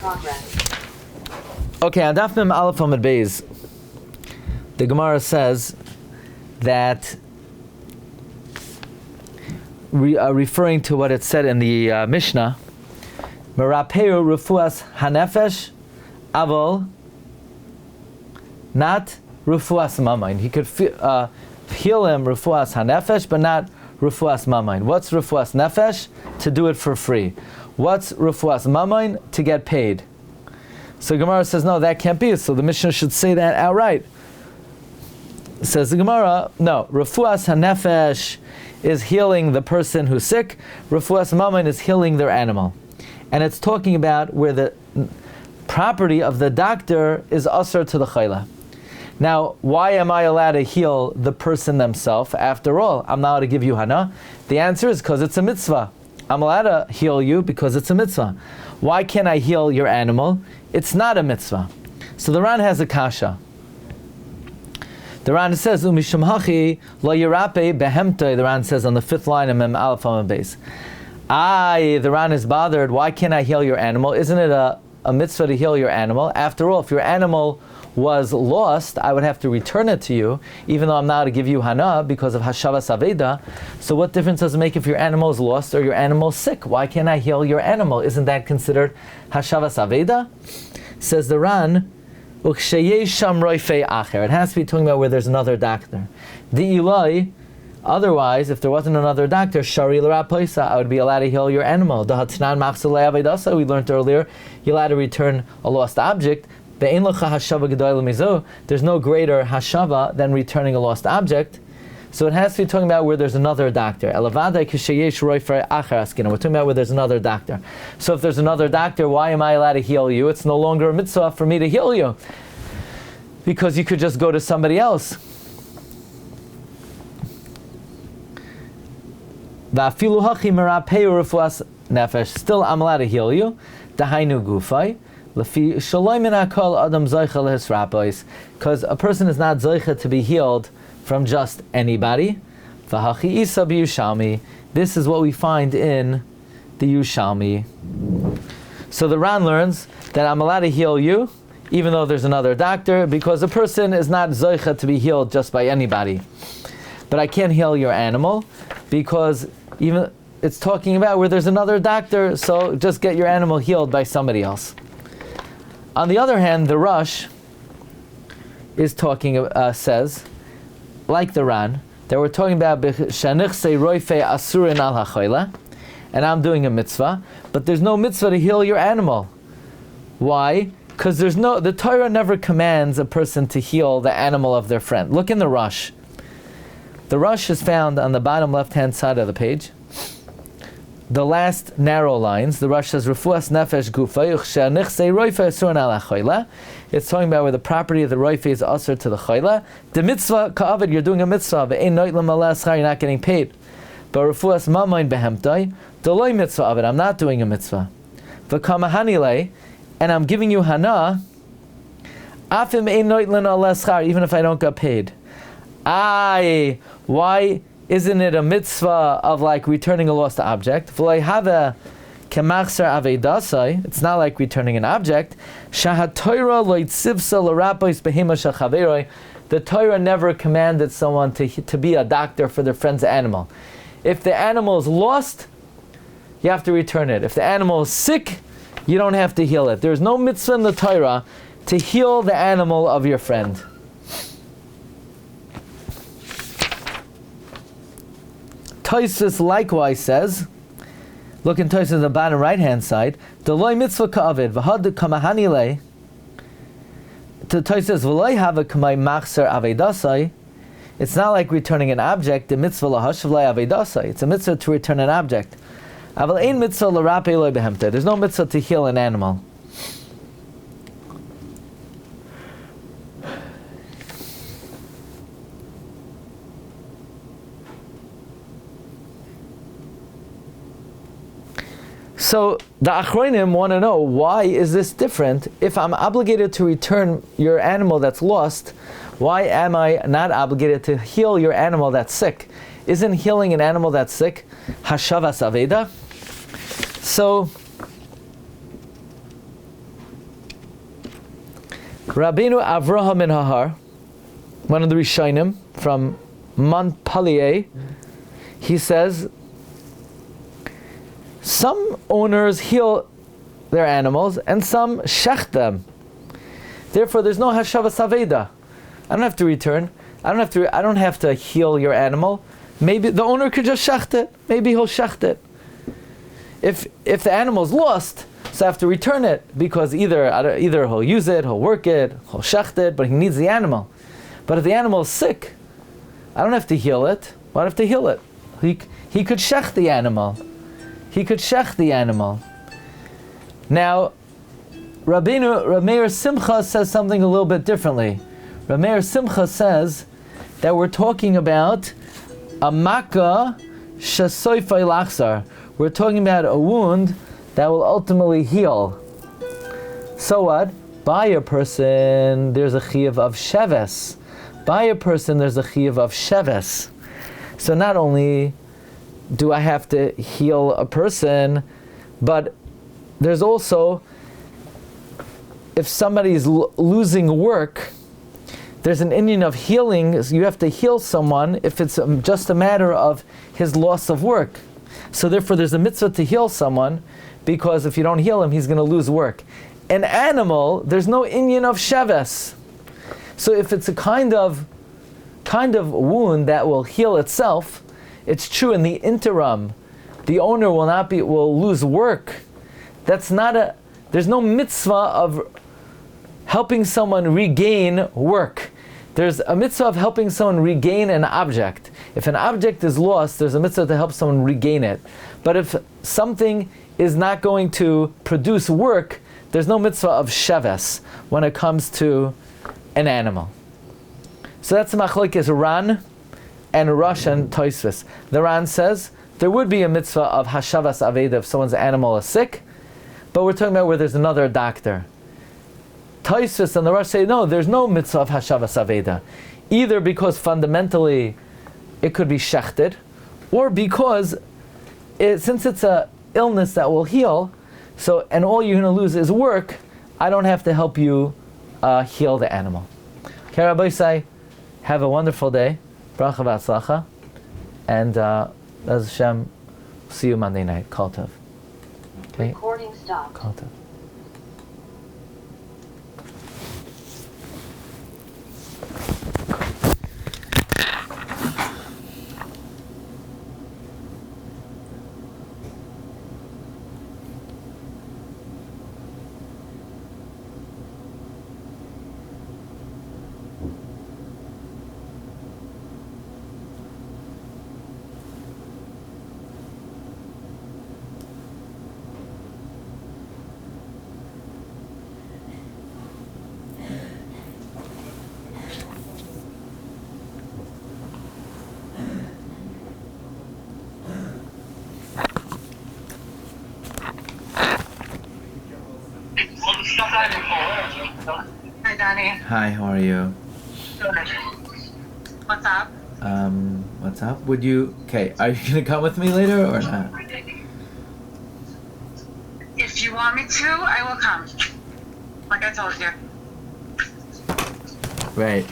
Okay, on Daf Mem Aleph Amud Beis, the Gemara says that, referring to what it said in the Mishnah, Merapeu Rufuas Hanefesh Avol, not Rufuas Mamain. He could heal him Rufuas Hanefesh, but not Rufuas Mamain. What's Rufuas Nefesh? To do it for free. What's Rufuas Mamain? To get paid. So Gemara says, no, that can't be. So the Mishnah should say that outright. Says the Gemara, no, Rufuas HaNefesh is healing the person who's sick. Rufuas Mamain is healing their animal. And it's talking about where the property of the doctor is asur to the chayla. Now, why am I allowed to heal the person themselves? After all, I'm not allowed to give you hana. The answer is because it's a mitzvah. I'm allowed to heal you because it's a mitzvah. Why can't I heal your animal? It's not a mitzvah. So the Ran has a kasha. The Ran says, Umishum hachi lo yirape behemtoi. The Ran says on the 5th line of Mem Aleph Amud Beis. The Ran is bothered. Why can't I heal your animal? Isn't it a mitzvah to heal your animal? After all, if your animal was lost, I would have to return it to you, even though I'm not to give you hana because of hashavas aveda. So what difference does it make if your animal is lost or your animal is sick? Why can't I heal your animal? Isn't that considered hashavas aveda? Says the Ran, sham roifei acher. It has to be talking about where there's another doctor. The ilai, otherwise, if there wasn't another doctor, shari l'rapoisa, I would be allowed to heal your animal. We learned earlier, you're allowed to return a lost object. There's no greater hashava than returning a lost object. So it has to be talking about where there's another doctor. We're talking about where there's another doctor. So if there's another doctor, why am I allowed to heal you? It's no longer a mitzvah for me to heal you, because you could just go to somebody else. Still, I'm allowed to heal you. Dahainu gufay. Because a person is not zoicha to be healed from just anybody. This is what we find in the Yushalmi. So the Ran learns that I'm allowed to heal you, even though there's another doctor, because a person is not zoicha to be healed just by anybody. But I can't heal your animal, because even it's talking about where there's another doctor, so just get your animal healed by somebody else. On the other hand, the Rosh is talking, says, like the Ran, that we're talking about shanichse roife asurin al hachoila, and I'm doing a mitzvah, but there's no mitzvah to heal your animal. Why? Because the Torah never commands a person to heal the animal of their friend. Look in the Rosh. The Rosh is found on the bottom left-hand side of the page. The last narrow lines, the Rosh says, Refuas nefesh gufa, nichse roife asurin al hachoila. It's talking about where the property of the roife is asur to the choila. The mitzvah ka'avid, you're doing a mitzvah, ve'ein noitlam aleh schar, you're not getting paid. But refuas mamayin behemtai, deloi mitzvah avid, I'm not doing a mitzvah. V'kamahanile, and I'm giving you hana, afim ein noitlan aleh schar, even if I don't get paid. Why isn't it a mitzvah of like returning a lost object? It's not like returning an object. The Torah never commanded someone to be a doctor for their friend's animal. If the animal is lost, you have to return it. If the animal is sick, you don't have to heal it. There's no mitzvah in the Torah to heal the animal of your friend. Tosfos likewise says, look in Tosfos on the bottom right-hand side, Deloi mitzvah ka'avid, v'had kamahanile, to Tosfos v'loi hava kamay machser avedasai, it's not like returning an object, the mitzvah lahashav lai avedasai, it's a mitzvah to return an object. Aval ein mitzvah l'rape loi behemte, there's no mitzvah to heal an animal. So the Achronim want to know, why is this different? If I'm obligated to return your animal that's lost, why am I not obligated to heal your animal that's sick? Isn't healing an animal that's sick hashavas aveda? So Rabbeinu Avraham ben Hahar, one of the Rishonim from Montpellier, he says, some owners heal their animals and some shech them. Therefore, there's no hashavas aveda. I don't have to return. I don't have to heal your animal. Maybe the owner could just shecht it. Maybe he'll shecht it. If the animal's lost, so I have to return it because either he'll use it, he'll work it, he'll shecht it, but he needs the animal. But if the animal is sick, I don't have to heal it. Why do I have to heal it? He could shecht the animal. He could shecht the animal. Now, Rabbi Meir Simcha says something a little bit differently. Rabbi Meir Simcha says that we're talking about a makkah shesoifai lachzar. We're talking about a wound that will ultimately heal. So what? By a person, there's a chiyuv of sheves. By a person, there's a chiyuv of sheves. So not only do I have to heal a person, but there's also, if somebody's losing work, there's an Indian of healing. So you have to heal someone if it's just a matter of his loss of work. So therefore there's a mitzvah to heal someone, because if you don't heal him, he's going to lose work. An animal, there's no Indian of sheves. So if it's a kind of wound that will heal itself, it's true in the interim, the owner will lose work. There's no mitzvah of helping someone regain work. There's a mitzvah of helping someone regain an object. If an object is lost, there's a mitzvah to help someone regain it. But if something is not going to produce work, there's no mitzvah of sheves when it comes to an animal. So that's the Machlokes Ran and Rosh and Tosfos. The Ran says there would be a mitzvah of hashavas aveda if someone's animal is sick, but we're talking about where there's another doctor. Tosfos and the Rosh say no, there's no mitzvah of hashavas aveda, either because fundamentally it could be shechted, or because since it's a illness that will heal, and all you're going to lose is work, I don't have to help you heal the animal. Okay, Rabbi say, have a wonderful day, bracha v'atzlacha, and Bez Hashem, see you Monday night. Kol tov. Okay. Recording stopped. Kol tov. Hi, Danny. Hi, how are you? Good. What's up? What's up? Are you gonna come with me later or not? If you want me to, I will come. Like I told you. Right.